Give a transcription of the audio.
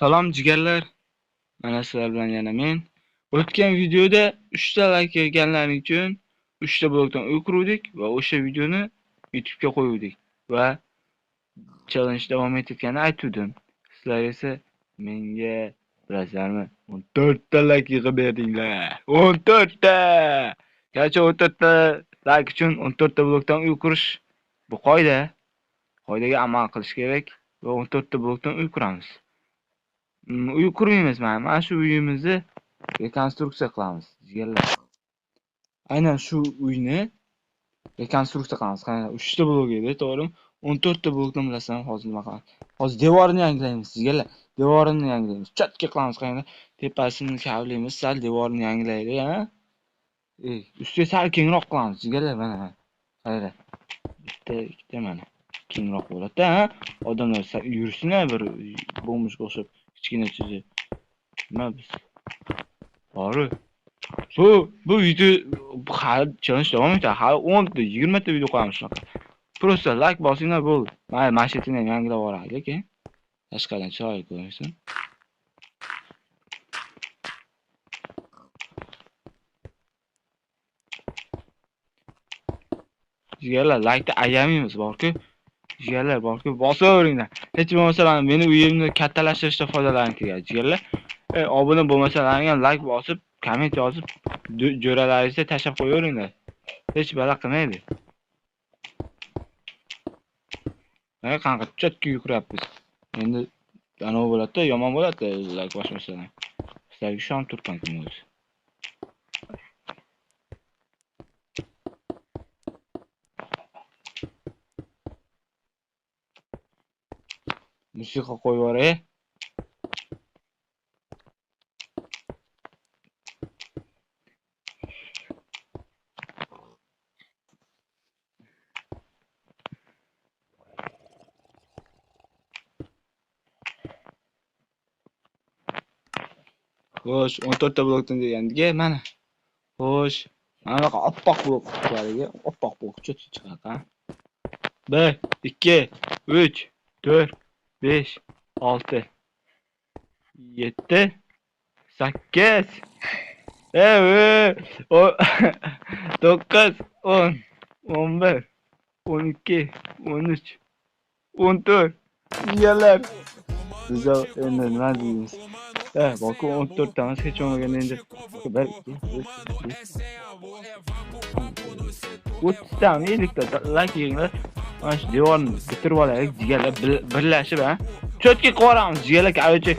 Salom jigarlar. Mana sizlar bilan yana men. O'tgan videoda 3 ta like kelganlaring uchun 3 ta blokdan o'kiruvdik va o'sha videoni YouTube ga qo'yuvdik va challenge davom etayotganini aytuvdim. Sizlar esa menga bilasizlarmi 14 ta like yig'ib berdinglar. 14 ta. Garchi 14 ta like uchun 14 ta blokdan o'kirish bu qoida. Qoidaga amal qilish kerak va 14 ta blokdan o'kiramiz. Uy qurmaymiz, mana shu uyimizni rekonstruksiya qilamiz jigarlar. Aynan shu uyni rekonstruksiya qilamiz. Qani 3 ta blok edi, to'g'rimi? 14 ta blokdan bilasizmi, hozir nima qilamiz? Hozir devorini yangilaymiz jigarlar. Devorini yangilaymiz. Chatga qilamiz, qani tepasini kavlaymiz, sal devorini yangilaylik, ha? Ustiga sal kengroq qilamiz jigarlar, mana. Qaranglar. Bitta mana kengroq bo'ladi, ha? Odamlar yursinlar bir bo'mishga o'xshab kichkina chizib. Nima biz? To'g'ri. Bu video hali challenge davom etadi. Hali 10 ta, 20 ta video qo'yamiz shunaqa. Просто like bosinglar bo'ldi. Mana mashinani ham yangilab yuboraylik, tashqaridan chiroyli ko'rinsin. Jigarlar, like da ayamaymiz borku. Jigarlar borku, bosaveringlar. Hech bo'lmasa mana meni uyimni kattalashtirishda foydalaning keladi jigarlar. Obuna bo'lmasalaring ham like bosib, komment yozib, jo'ralaringizga tashlab qo'yaveringlar. Hech balo qilmaydi. Mana qanaqa chatga yuqyapmiz. Endi anov bo'ladi-da, yomon bo'ladi like bosmasalar. Sizlarga ishonib turibman o'zi. Musiqa qo'yib yuboray. Xo'sh, 14 ta blokdan degandiga mana. Xo'sh, mana bunaqa oppoq blok chiqadiga, oppoq blok chiqadi, ha. 1 2 3 4 5 6 7 8 9 10 11 12 13 14 jigarlar. Biz endi nima deymiz? Balki 14 tamiz hech bo'lmaganda endi 1 2 3 4 5 50 ta like yig'inglar. Mana shu devorni bitirib olaylik jigarlar, birlashib, ha. Cho'tga qilib yuboramiz jigarlar, короче